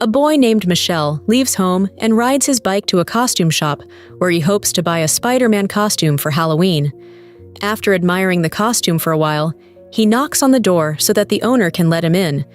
A boy named Michel leaves home and rides his bike to a costume shop where he hopes to buy a Spider-Man costume for Halloween. After admiring the costume for a while, he knocks on the door so that the owner can let him in.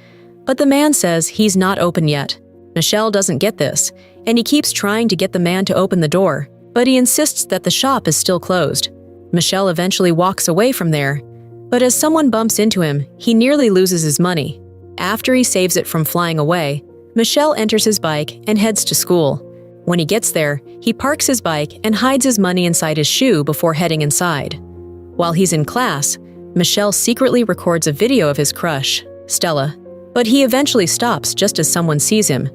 But the man says he's not open yet. Michel doesn't get this, and he keeps trying to get the man to open the door, but he insists that the shop is still closed. Michel eventually walks away from there, but as someone bumps into him, he nearly loses his money. After he saves it from flying away, Michel enters his bike and heads to school. When he gets there, he parks his bike and hides his money inside his shoe before heading inside. While he's in class, Michel secretly records a video of his crush, Stella, but he eventually stops just as someone sees him.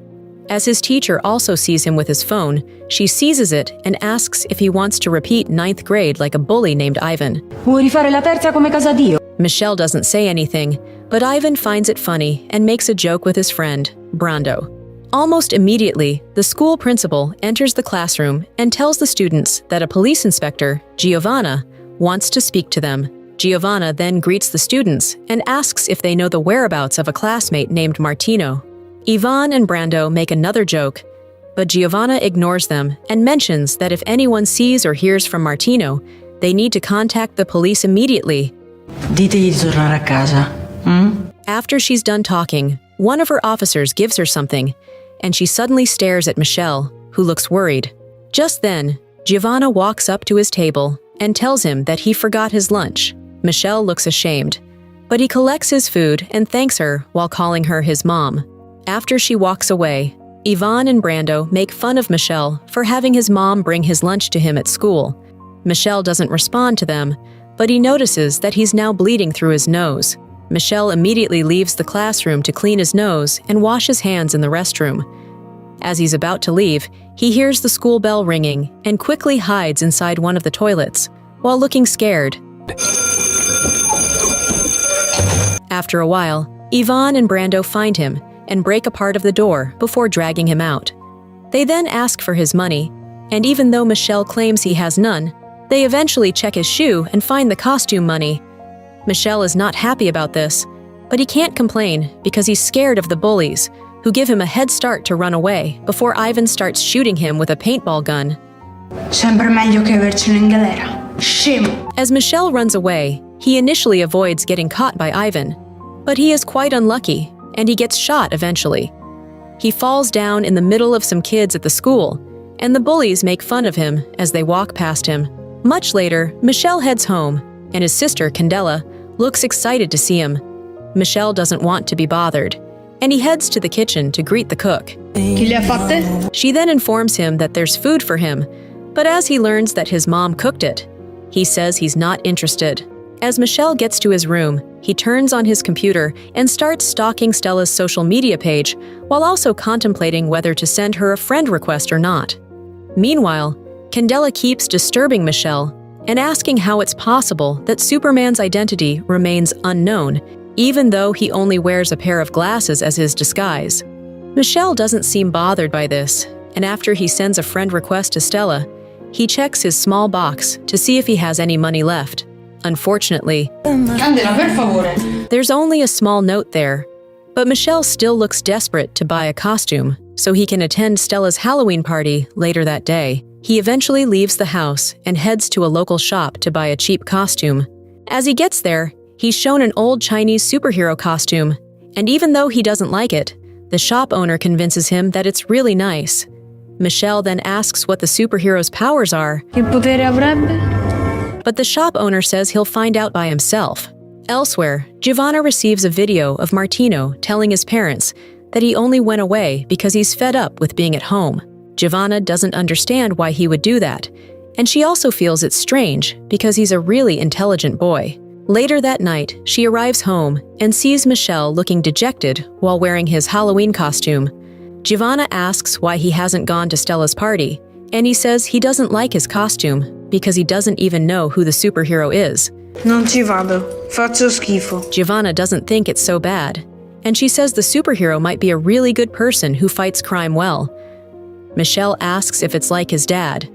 As his teacher also sees him with his phone, she seizes it and asks if he wants to repeat 9th grade like a bully named Ivan. Vuoi rifare la terza come Casadio? Michel doesn't say anything, but Ivan finds it funny and makes a joke with his friend, Brando. Almost immediately, the school principal enters the classroom and tells the students that a police inspector, Giovanna, wants to speak to them. Giovanna then greets the students and asks if they know the whereabouts of a classmate named Martino. Ivan and Brando make another joke, but Giovanna ignores them and mentions that if anyone sees or hears from Martino, they need to contact the police immediately. Ditegli di tornare a casa. After she's done talking, one of her officers gives her something, and she suddenly stares at Michel, who looks worried. Just then, Giovanna walks up to his table and tells him that he forgot his lunch. Michel looks ashamed, but he collects his food and thanks her while calling her his mom. After she walks away, Ivan and Brando make fun of Michel for having his mom bring his lunch to him at school. Michel doesn't respond to them, but he notices that he's now bleeding through his nose. Michel immediately leaves the classroom to clean his nose and wash his hands in the restroom. As he's about to leave, he hears the school bell ringing and quickly hides inside one of the toilets, while looking scared. After a while, Ivan and Brando find him and break a part of the door before dragging him out. They then ask for his money, and even though Michel claims he has none, they eventually check his shoe and find the costume money. Michel is not happy about this, but he can't complain because he's scared of the bullies, who give him a head start to run away before Ivan starts shooting him with a paintball gun. Sempre meglio che avercelo in galera. Scemo. As Michel runs away, he initially avoids getting caught by Ivan, but he is quite unlucky, and he gets shot eventually. He falls down in the middle of some kids at the school, and the bullies make fun of him as they walk past him. Much later, Michel heads home, and his sister, Candela, looks excited to see him. Michel doesn't want to be bothered, and he heads to the kitchen to greet the cook. Chi le ha fatte? She then informs him that there's food for him, but as he learns that his mom cooked it, he says he's not interested. As Michel gets to his room, he turns on his computer and starts stalking Stella's social media page while also contemplating whether to send her a friend request or not. Meanwhile, Candela keeps disturbing Michel and asking how it's possible that Superman's identity remains unknown, even though he only wears a pair of glasses as his disguise. Michel doesn't seem bothered by this, and after he sends a friend request to Stella, he checks his small box to see if he has any money left. Unfortunately, Candela, per favore. there's only a small note there, but Michel still looks desperate to buy a costume so he can attend Stella's Halloween party later that day. He eventually leaves the house and heads to a local shop to buy a cheap costume. As he gets there, he's shown an old Chinese superhero costume, and even though he doesn't like it, the shop owner convinces him that it's really nice. Michel then asks what the superhero's powers are, Che potere avrebbe? but the shop owner says he'll find out by himself. Elsewhere, Giovanna receives a video of Martino telling his parents that he only went away because he's fed up with being at home. Giovanna doesn't understand why he would do that, and she also feels it's strange because he's a really intelligent boy. Later that night, she arrives home and sees Michel looking dejected while wearing his Halloween costume. Giovanna asks why he hasn't gone to Stella's party, and he says he doesn't like his costume because he doesn't even know who the superhero is. Non ci vado. Faccio schifo. Giovanna doesn't think it's so bad, and she says the superhero might be a really good person who fights crime well. Michel asks if it's like his dad,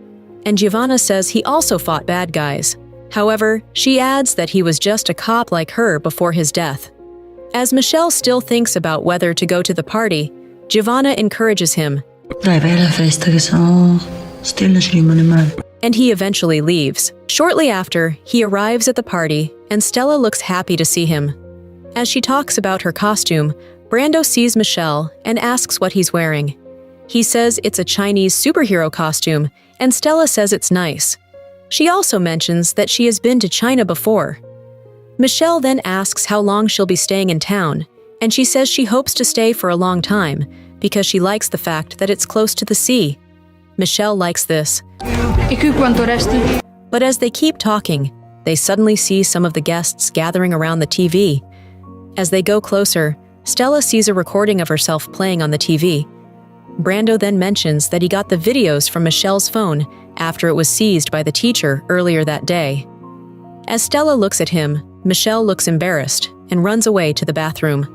and Giovanna says he also fought bad guys. However, she adds that he was just a cop like her before his death. As Michelle still thinks about whether to go to the party, Giovanna encourages him, Dai, vai alla festa che sennò Stella ci rimane male. and he eventually leaves. Shortly after, he arrives at the party, and Stella looks happy to see him. As she talks about her costume, Brando sees Michelle and asks what he's wearing. He says it's a Chinese superhero costume, and Stella says it's nice. She also mentions that she has been to China before. Michelle then asks how long she'll be staying in town, and she says she hopes to stay for a long time because she likes the fact that it's close to the sea. Michelle likes this. E qui quanto resti? But as they keep talking, they suddenly see some of the guests gathering around the TV. As they go closer, Stella sees a recording of herself playing on the TV. Brando then mentions that he got the videos from Michelle's phone after it was seized by the teacher earlier that day. As Stella looks at him, Michelle looks embarrassed and runs away to the bathroom.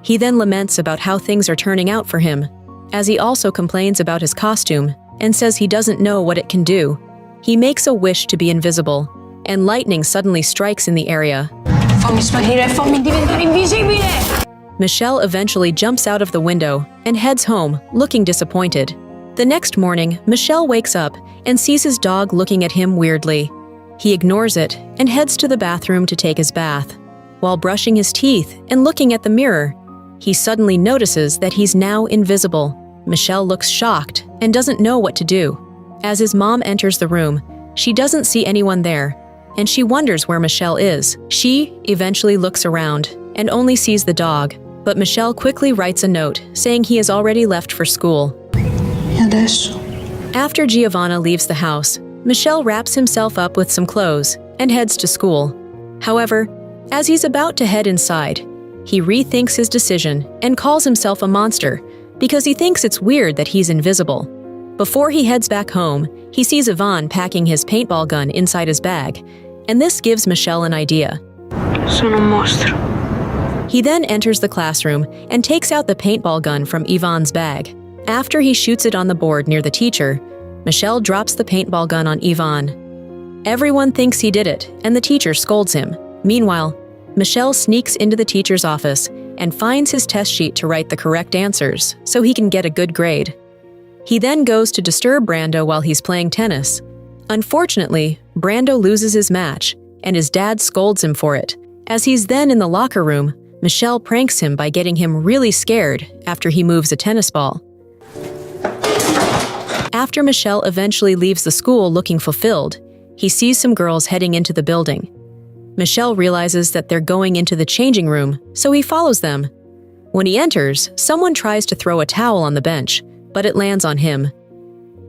He then laments about how things are turning out for him, as he also complains about his costume and says he doesn't know what it can do. He makes a wish to be invisible, and lightning suddenly strikes in the area. Fammi sparire, fammi diventare invisibile! Michelle eventually jumps out of the window and heads home, looking disappointed. The next morning, Michelle wakes up and sees his dog looking at him weirdly. He ignores it and heads to the bathroom to take his bath. While brushing his teeth and looking at the mirror, he suddenly notices that he's now invisible. Michelle looks shocked and doesn't know what to do. As his mom enters the room, she doesn't see anyone there, and she wonders where Michelle is. She eventually looks around and only sees the dog, but Michelle quickly writes a note saying he has already left for school. E adesso? After Giovanna leaves the house, Michelle wraps himself up with some clothes and heads to school. However, as he's about to head inside, he rethinks his decision and calls himself a monster because he thinks it's weird that he's invisible. Before he heads back home, he sees Ivan packing his paintball gun inside his bag, and this gives Michelle an idea. Sono un mostro. He then enters the classroom and takes out the paintball gun from Ivan's bag. After he shoots it on the board near the teacher, Michelle drops the paintball gun on Ivan. Everyone thinks he did it, and the teacher scolds him. Meanwhile, Michelle sneaks into the teacher's office and finds his test sheet to write the correct answers so he can get a good grade. He then goes to disturb Brando while he's playing tennis. Unfortunately, Brando loses his match, and his dad scolds him for it. As he's then in the locker room, Michelle pranks him by getting him really scared after he moves a tennis ball. After Michelle eventually leaves the school looking fulfilled, he sees some girls heading into the building. Michelle realizes that they're going into the changing room, so he follows them. When he enters, someone tries to throw a towel on the bench, but it lands on him.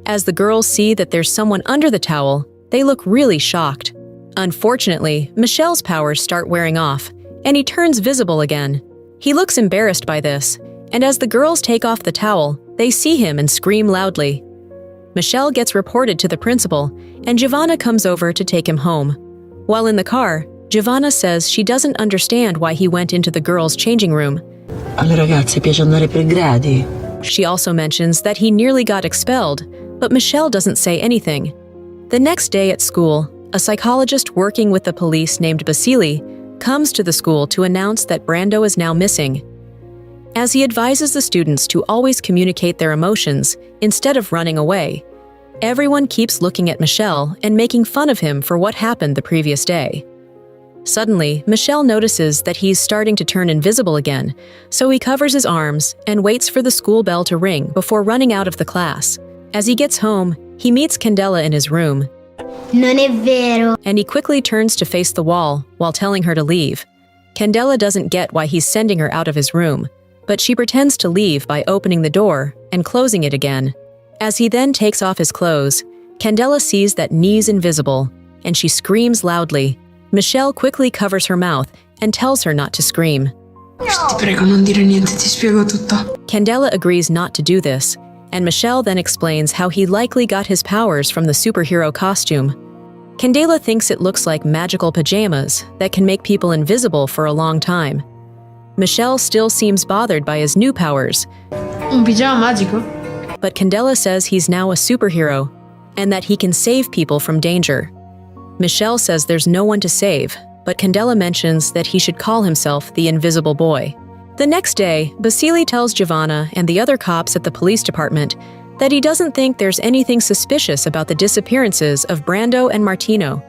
As the girls see that there's someone under the towel, they look really shocked. Unfortunately, Michelle's powers start wearing off, and he turns visible again. He looks embarrassed by this, and as the girls take off the towel, they see him and scream loudly. Michelle gets reported to the principal, and Giovanna comes over to take him home. While in the car, Giovanna says she doesn't understand why he went into the girls' changing room. Alle ragazze piace andare per gradi. She also mentions that he nearly got expelled, but Michelle doesn't say anything. The next day at school, a psychologist working with the police named Basili comes to the school to announce that Brando is now missing. As he advises the students to always communicate their emotions instead of running away, everyone keeps looking at Michelle and making fun of him for what happened the previous day. Suddenly, Michelle notices that he's starting to turn invisible again, so he covers his arms and waits for the school bell to ring before running out of the class. As he gets home, he meets Candela in his room. Non è vero. And he quickly turns to face the wall while telling her to leave. Candela doesn't get why he's sending her out of his room, but she pretends to leave by opening the door and closing it again. As he then takes off his clothes, Candela sees that Nee's invisible, and she screams loudly. Michelle quickly covers her mouth and tells her not to scream. Ti prego, non dire niente, ti spiego tutto. Candela agrees not to do this, and Michelle then explains how he likely got his powers from the superhero costume. Candela thinks it looks like magical pajamas that can make people invisible for a long time. Michelle still seems bothered by his new powers, Un pigiama magico? but Candela says he's now a superhero and that he can save people from danger. Michelle says there's no one to save, but Candela mentions that he should call himself the Invisible Boy. The next day, Basili tells Giovanna and the other cops at the police department that he doesn't think there's anything suspicious about the disappearances of Brando and Martino.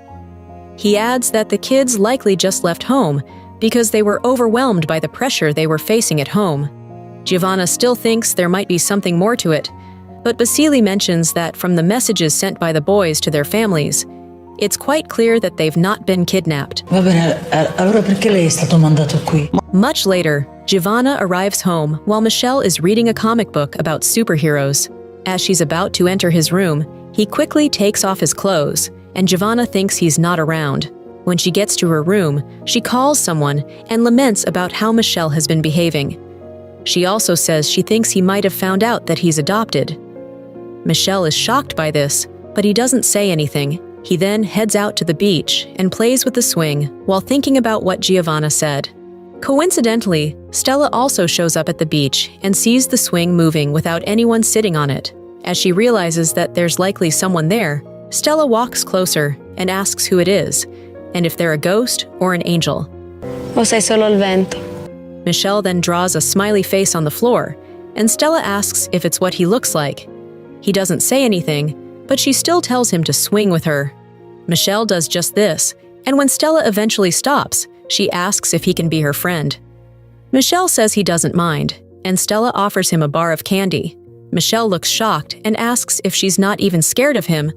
He adds that the kids likely just left home because they were overwhelmed by the pressure they were facing at home. Giovanna still thinks there might be something more to it, but Basili mentions that from the messages sent by the boys to their families, it's quite clear that they've not been kidnapped. Va bene, allora perché lei è stato mandato qui? Much later, Giovanna arrives home while Michel is reading a comic book about superheroes. As she's about to enter his room, he quickly takes off his clothes, and Giovanna thinks he's not around. When she gets to her room, she calls someone and laments about how Michel has been behaving. She also says she thinks he might have found out that he's adopted. Michel is shocked by this, but he doesn't say anything. He then heads out to the beach and plays with the swing while thinking about what Giovanna said. Coincidentally, Stella also shows up at the beach and sees the swing moving without anyone sitting on it. As she realizes that there's likely someone there, Stella walks closer and asks who it is, and if they're a ghost or an angel. O sei solo il vento? Michel then draws a smiley face on the floor, and Stella asks if it's what he looks like. He doesn't say anything, but she still tells him to swing with her. Michel does just this, and when Stella eventually stops, she asks if he can be her friend. Michel says he doesn't mind, and Stella offers him a bar of candy. Michel looks shocked and asks if she's not even scared of him,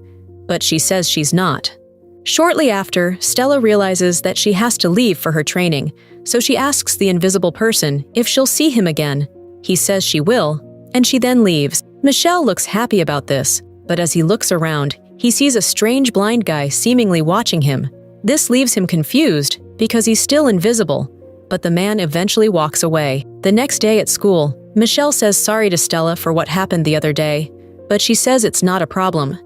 but she says she's not. Shortly after, Stella realizes that she has to leave for her training, so she asks the invisible person if she'll see him again. He says she will, and she then leaves. Michel looks happy about this, but as he looks around, he sees a strange blind guy seemingly watching him. This leaves him confused because he's still invisible, but the man eventually walks away. The next day at school, Michel says sorry to Stella for what happened the other day, but she says it's not a problem.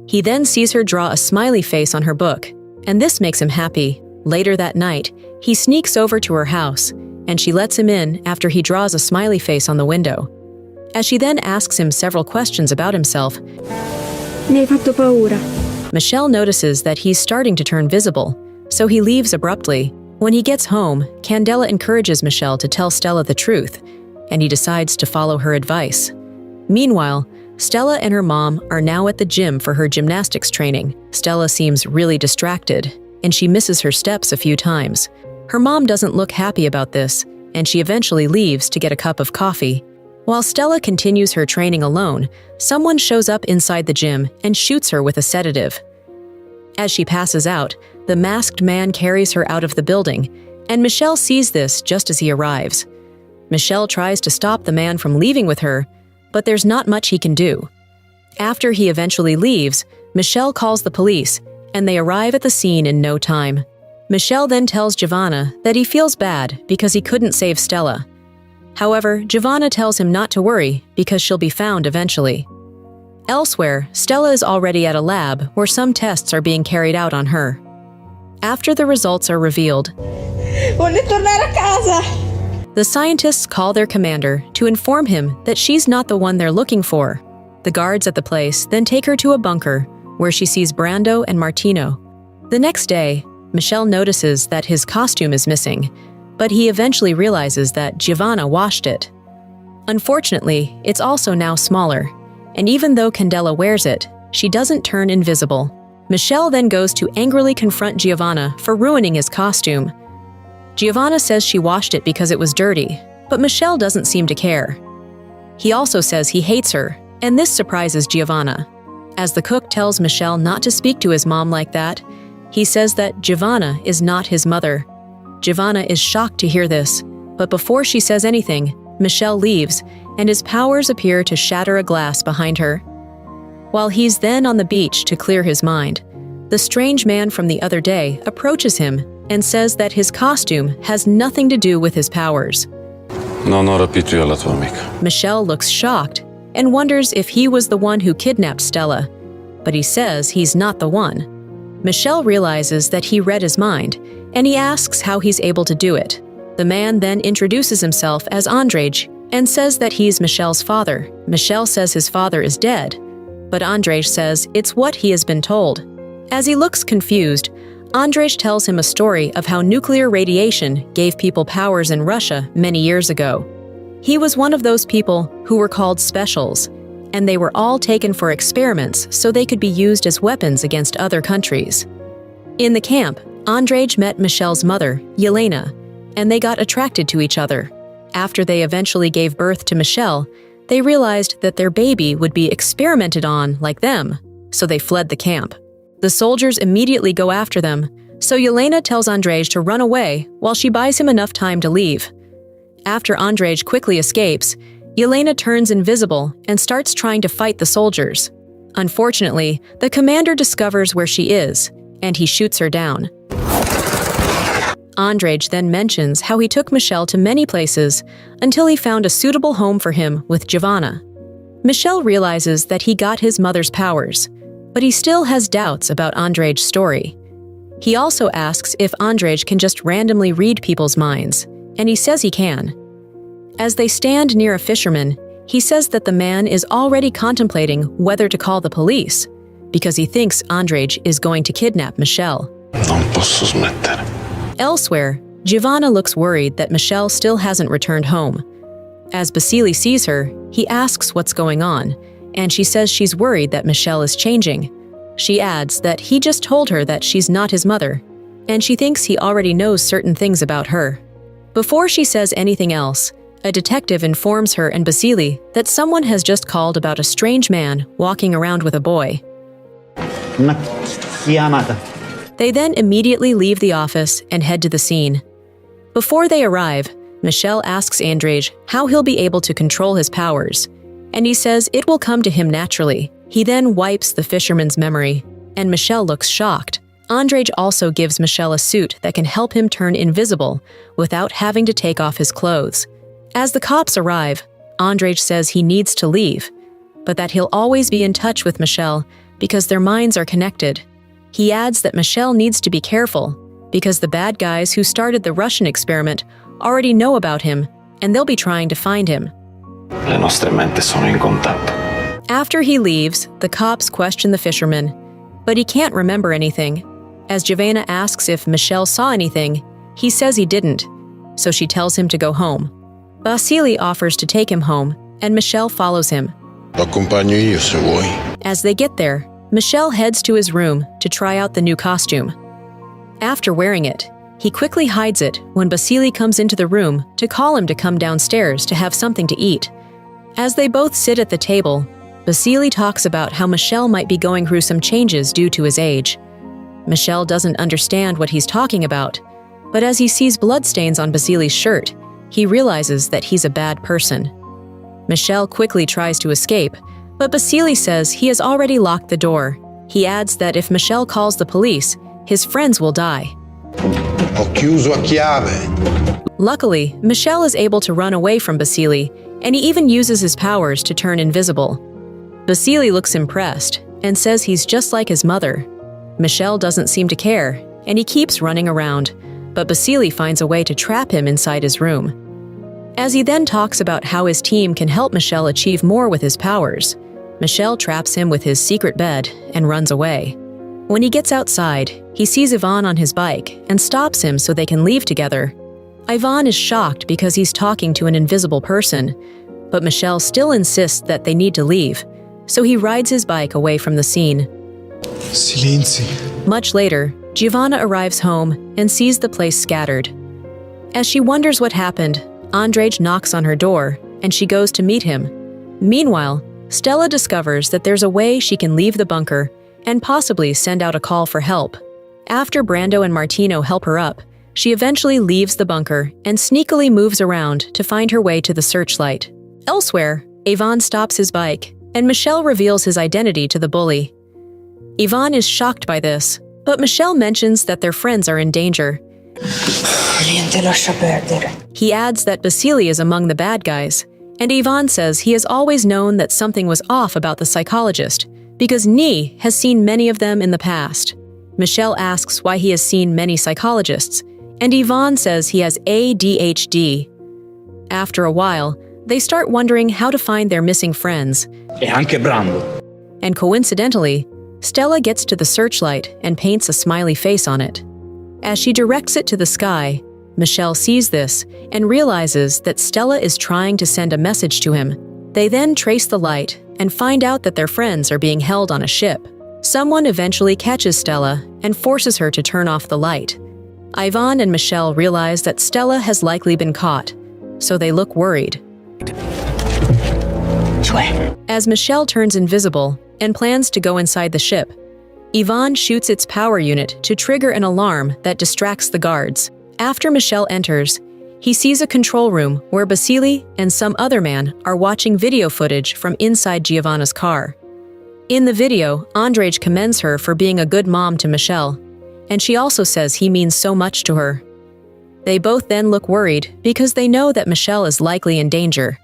He then sees her draw a smiley face on her book, and this makes him happy. Later that night, he sneaks over to her house, and she lets him in after he draws a smiley face on the window. As she then asks him several questions about himself, Mi hai fatto paura. Michel notices that he's starting to turn visible, so he leaves abruptly. When he gets home, Candela encourages Michel to tell Stella the truth, and he decides to follow her advice. Meanwhile, Stella and her mom are now at the gym for her gymnastics training. Stella seems really distracted, and she misses her steps a few times. Her mom doesn't look happy about this, and she eventually leaves to get a cup of coffee. While Stella continues her training alone, someone shows up inside the gym and shoots her with a sedative. As she passes out, the masked man carries her out of the building, and Michel sees this just as he arrives. Michel tries to stop the man from leaving with her, but there's not much he can do. After he eventually leaves, Michel calls the police, and they arrive at the scene in no time. Michel then tells Giovanna that he feels bad because he couldn't save Stella. However, Giovanna tells him not to worry because she'll be found eventually. Elsewhere, Stella is already at a lab where some tests are being carried out on her. After the results are revealed, Voglio tornare a casa! The scientists call their commander to inform him that she's not the one they're looking for. The guards at the place then take her to a bunker where she sees Brando and Martino. The next day, Michel notices that his costume is missing, but he eventually realizes that Giovanna washed it. Unfortunately, it's also now smaller, and even though Candela wears it, she doesn't turn invisible. Michel then goes to angrily confront Giovanna for ruining his costume. Giovanna says she washed it because it was dirty, but Michel doesn't seem to care. He also says he hates her, and this surprises Giovanna. As the cook tells Michel not to speak to his mom like that, he says that Giovanna is not his mother. Giovanna is shocked to hear this, but before she says anything, Michel leaves, and his powers appear to shatter a glass behind her. While he's then on the beach to clear his mind, the strange man from the other day approaches him and says that his costume has nothing to do with his powers. Non ho rapito io la tua amica. Michel looks shocked and wonders if he was the one who kidnapped Stella, but he says he's not the one. Michel realizes that he read his mind, and he asks how he's able to do it. The man then introduces himself as Andrzej and says that he's Michel's father. Michel says his father is dead, but Andrzej says it's what he has been told. As he looks confused, Andrzej tells him a story of how nuclear radiation gave people powers in Russia many years ago. He was one of those people who were called specials, and they were all taken for experiments so they could be used as weapons against other countries. In the camp, Andrzej met Michelle's mother, Yelena, and they got attracted to each other. After they eventually gave birth to Michelle, they realized that their baby would be experimented on like them, so they fled the camp. The soldiers immediately go after them, so Yelena tells Andrzej to run away while she buys him enough time to leave. After Andrzej quickly escapes, Yelena turns invisible and starts trying to fight the soldiers. Unfortunately, the commander discovers where she is, and he shoots her down. Andrzej then mentions how he took Michelle to many places until he found a suitable home for him with Giovanna. Michelle realizes that he got his mother's powers, but he still has doubts about Andrzej's story. He also asks if Andrzej can just randomly read people's minds, and he says he can. As they stand near a fisherman, he says that the man is already contemplating whether to call the police because he thinks Andrzej is going to kidnap Michelle. Non posso smettere. Elsewhere, Giovanna looks worried that Michelle still hasn't returned home. As Basili sees her, he asks what's going on, and she says she's worried that Michelle is changing. She adds that he just told her that she's not his mother, and she thinks he already knows certain things about her. Before she says anything else, a detective informs her and Basili that someone has just called about a strange man walking around with a boy. They then immediately leave the office and head to the scene. Before they arrive, Michelle asks Andrzej how he'll be able to control his powers, and he says it will come to him naturally. He then wipes the fisherman's memory, and Michelle looks shocked. Andrzej also gives Michelle a suit that can help him turn invisible without having to take off his clothes. As the cops arrive, Andrzej says he needs to leave, but that he'll always be in touch with Michelle because their minds are connected. He adds that Michelle needs to be careful because the bad guys who started the Russian experiment already know about him, and they'll be trying to find him. Le nostre menti sono in contatto. After he leaves, the cops question the fisherman, but he can't remember anything. As Giovanna asks if Michelle saw anything, he says he didn't, so she tells him to go home. Basili offers to take him home, and Michelle follows him. T'accompagno io se vuoi. As they get there, Michelle heads to his room to try out the new costume. After wearing it, he quickly hides it when Basili comes into the room to call him to come downstairs to have something to eat. As they both sit at the table, Basili talks about how Michelle might be going through some changes due to his age. Michelle doesn't understand what he's talking about, but as he sees bloodstains on Basili's shirt, he realizes that he's a bad person. Michelle quickly tries to escape, but Basili says he has already locked the door. He adds that if Michelle calls the police, his friends will die. Ho chiuso a chiave. Luckily, Michelle is able to run away from Basili, and he even uses his powers to turn invisible. Basili looks impressed and says he's just like his mother. Michelle doesn't seem to care, and he keeps running around, but Basili finds a way to trap him inside his room. As he then talks about how his team can help Michelle achieve more with his powers, Michelle traps him with his secret bed and runs away. When he gets outside, he sees Ivan on his bike and stops him so they can leave together. Ivan is shocked because he's talking to an invisible person, but Michelle still insists that they need to leave, so he rides his bike away from the scene. Silenzi. Much later, Giovanna arrives home and sees the place scattered. As she wonders what happened, Andrzej knocks on her door, and she goes to meet him. Meanwhile, Stella discovers that there's a way she can leave the bunker and possibly send out a call for help. After Brando and Martino help her up, she eventually leaves the bunker and sneakily moves around to find her way to the searchlight. Elsewhere, Ivan stops his bike, and Michelle reveals his identity to the bully. Ivan is shocked by this, but Michelle mentions that their friends are in danger. Niente lascia perdere. He adds that Basili is among the bad guys, and Ivan says he has always known that something was off about the psychologist, because Ni has seen many of them in the past. Michelle asks why he has seen many psychologists, and Ivan says he has ADHD. After a while, they start wondering how to find their missing friends. E anche Brando. And coincidentally, Stella gets to the searchlight and paints a smiley face on it. As she directs it to the sky, Michelle sees this and realizes that Stella is trying to send a message to him. They then trace the light and find out that their friends are being held on a ship. Someone eventually catches Stella and forces her to turn off the light. Ivan and Michelle realize that Stella has likely been caught, so they look worried. As Michelle turns invisible and plans to go inside the ship, Ivan shoots its power unit to trigger an alarm that distracts the guards. After Michelle enters, he sees a control room where Basili and some other man are watching video footage from inside Giovanna's car. In the video, Andrej commends her for being a good mom to Michelle, and she also says he means so much to her. They both then look worried because they know that Michelle is likely in danger.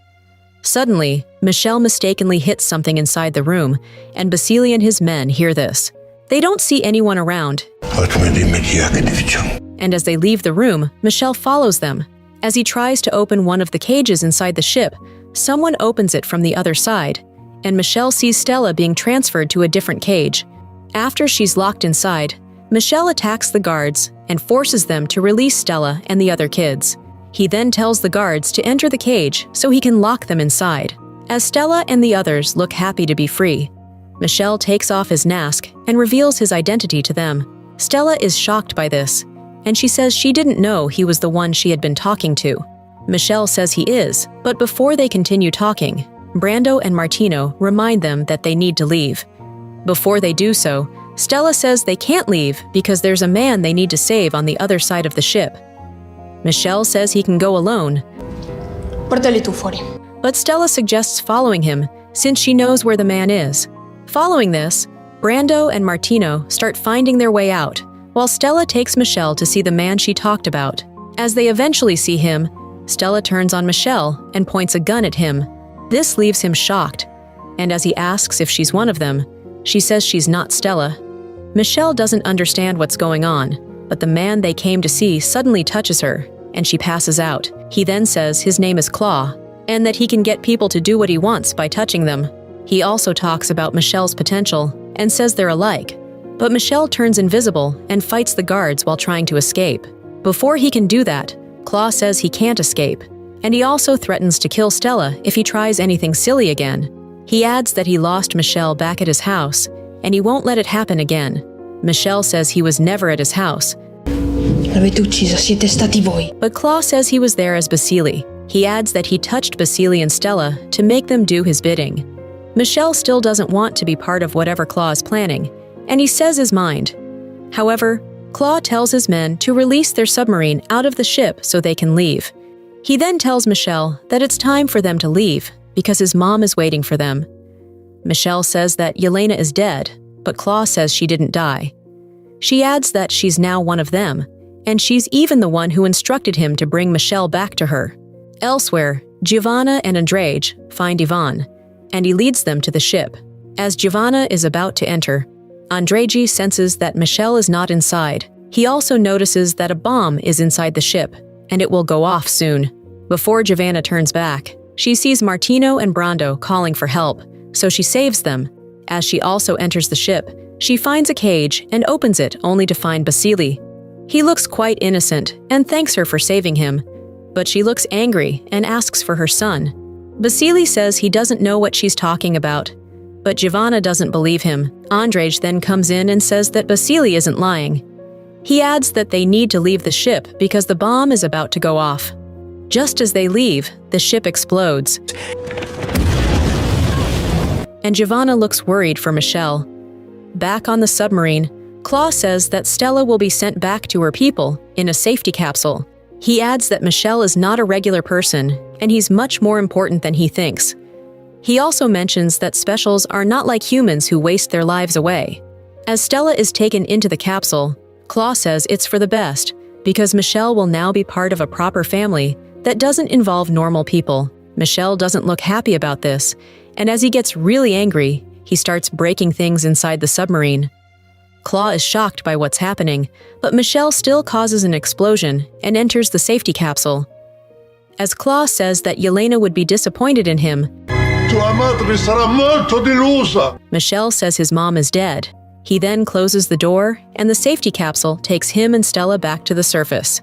Suddenly, Michelle mistakenly hits something inside the room, and Basili and his men hear this. They don't see anyone around, and as they leave the room, Michelle follows them. As he tries to open one of the cages inside the ship, someone opens it from the other side, and Michelle sees Stella being transferred to a different cage. After she's locked inside, Michelle attacks the guards and forces them to release Stella and the other kids. He then tells the guards to enter the cage so he can lock them inside. As Stella and the others look happy to be free, Michelle takes off his mask and reveals his identity to them. Stella is shocked by this, and she says she didn't know he was the one she had been talking to. Michelle says he is, but before they continue talking, Brando and Martino remind them that they need to leave. Before they do so, Stella says they can't leave because there's a man they need to save on the other side of the ship. Michelle says he can go alone, Portali tu fuori. but Stella suggests following him since she knows where the man is. Following this, Brando and Martino start finding their way out, while Stella takes Michelle to see the man she talked about. As they eventually see him, Stella turns on Michelle and points a gun at him. This leaves him shocked, and as he asks if she's one of them, she says she's not Stella. Michelle doesn't understand what's going on, but the man they came to see suddenly touches her, and she passes out. He then says his name is Claw, and that he can get people to do what he wants by touching them. He also talks about Michelle's potential and says they're alike, but Michelle turns invisible and fights the guards while trying to escape. Before he can do that, Claw says he can't escape, and he also threatens to kill Stella if he tries anything silly again. He adds that he lost Michelle back at his house, and he won't let it happen again. Michelle says he was never at his house, L'avete uccisa, siete stati voi. but Claw says he was there as Basili. He adds that he touched Basili and Stella to make them do his bidding. Michelle still doesn't want to be part of whatever Claw is planning, and he says his mind. However, Claw tells his men to release their submarine out of the ship so they can leave. He then tells Michelle that it's time for them to leave because his mom is waiting for them. Michelle says that Yelena is dead, but Claw says she didn't die. She adds that she's now one of them, and she's even the one who instructed him to bring Michelle back to her. Elsewhere, Giovanna and Andrej find Ivan, and he leads them to the ship. As Giovanna is about to enter, Andrej senses that Michelle is not inside. He also notices that a bomb is inside the ship, and it will go off soon. Before Giovanna turns back, she sees Martino and Brando calling for help, so she saves them. As she also enters the ship, she finds a cage and opens it only to find Basili. He looks quite innocent and thanks her for saving him, but she looks angry and asks for her son. Basili says he doesn't know what she's talking about, but Giovanna doesn't believe him. Andrej then comes in and says that Basili isn't lying. He adds that they need to leave the ship because the bomb is about to go off. Just as they leave, the ship explodes, and Giovanna looks worried for Michelle. Back on the submarine, Claw says that Stella will be sent back to her people in a safety capsule. He adds that Michelle is not a regular person, and he's much more important than he thinks. He also mentions that specials are not like humans who waste their lives away. As Stella is taken into the capsule, Claw says it's for the best, because Michelle will now be part of a proper family that doesn't involve normal people. Michelle doesn't look happy about this, and as he gets really angry, he starts breaking things inside the submarine. Claw is shocked by what's happening, but Michelle still causes an explosion and enters the safety capsule. As Claw says that Yelena would be disappointed in him, Tua madre sarà molto delusa. Michelle says his mom is dead, He then closes the door, and the safety capsule takes him and Stella back to the surface.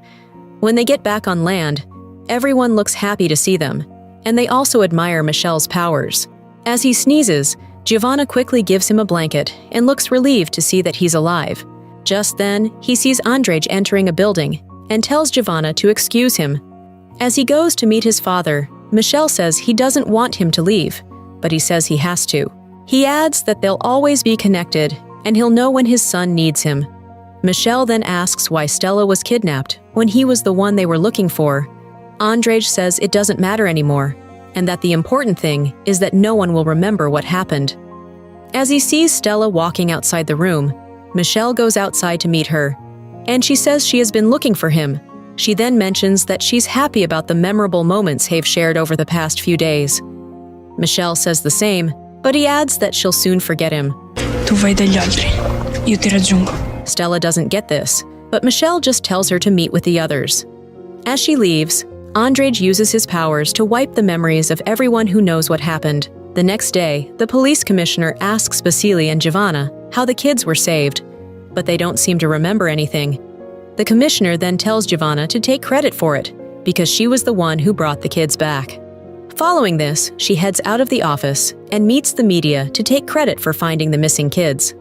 When they get back on land, everyone looks happy to see them, and they also admire Michelle's powers. As he sneezes, Giovanna quickly gives him a blanket and looks relieved to see that he's alive. Just then, he sees Andrzej entering a building and tells Giovanna to excuse him. As he goes to meet his father, Michelle says he doesn't want him to leave, but he says he has to. He adds that they'll always be connected and he'll know when his son needs him. Michelle then asks why Stella was kidnapped when he was the one they were looking for. Andrzej says it doesn't matter anymore, and that the important thing is that no one will remember what happened. As he sees Stella walking outside the room, Michelle goes outside to meet her, and she says she has been looking for him. She then mentions that she's happy about the memorable moments they've shared over the past few days. Michelle says the same, but he adds that she'll soon forget him. Tu vai dagli altri. Io ti raggiungo. Stella doesn't get this, but Michelle just tells her to meet with the others. As she leaves, Andrzej uses his powers to wipe the memories of everyone who knows what happened. The next day, the police commissioner asks Vasily and Giovanna how the kids were saved, but they don't seem to remember anything. The commissioner then tells Giovanna to take credit for it, because she was the one who brought the kids back. Following this, she heads out of the office and meets the media to take credit for finding the missing kids.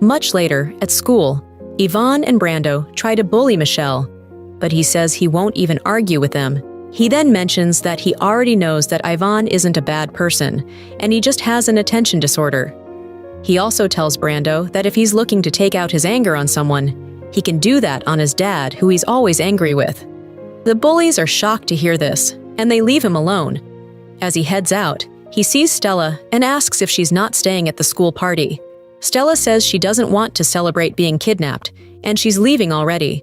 Much later, at school, Ivan and Brando try to bully Michelle, but he says he won't even argue with them. He then mentions that he already knows that Ivan isn't a bad person, and he just has an attention disorder. He also tells Brando that if he's looking to take out his anger on someone, he can do that on his dad, who he's always angry with. The bullies are shocked to hear this, and they leave him alone. As he heads out, he sees Stella and asks if she's not staying at the school party. Stella says she doesn't want to celebrate being kidnapped, and she's leaving already.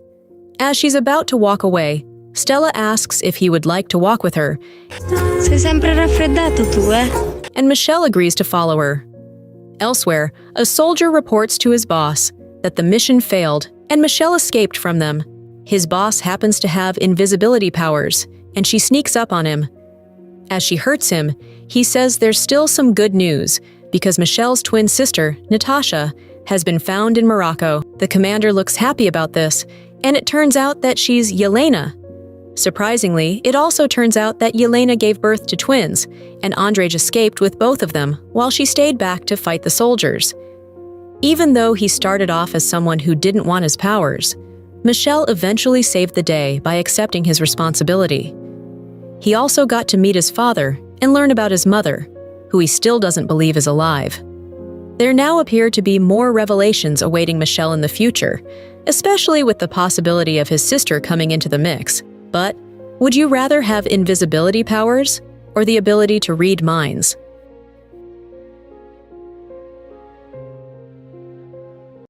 As she's about to walk away, Stella asks if he would like to walk with her, Sei sempre raffreddato tu, eh? and Michelle agrees to follow her. Elsewhere, a soldier reports to his boss that the mission failed and Michelle escaped from them. His boss happens to have invisibility powers, and she sneaks up on him. As she hurts him, he says there's still some good news, because Michelle's twin sister, Natasha, has been found in Morocco. The commander looks happy about this, and it turns out that she's Yelena. Surprisingly, it also turns out that Yelena gave birth to twins, and Andrzej escaped with both of them while she stayed back to fight the soldiers. Even though he started off as someone who didn't want his powers, Michelle eventually saved the day by accepting his responsibility. He also got to meet his father and learn about his mother, who he still doesn't believe is alive. There now appear to be more revelations awaiting Michelle in the future, especially with the possibility of his sister coming into the mix. But would you rather have invisibility powers or the ability to read minds?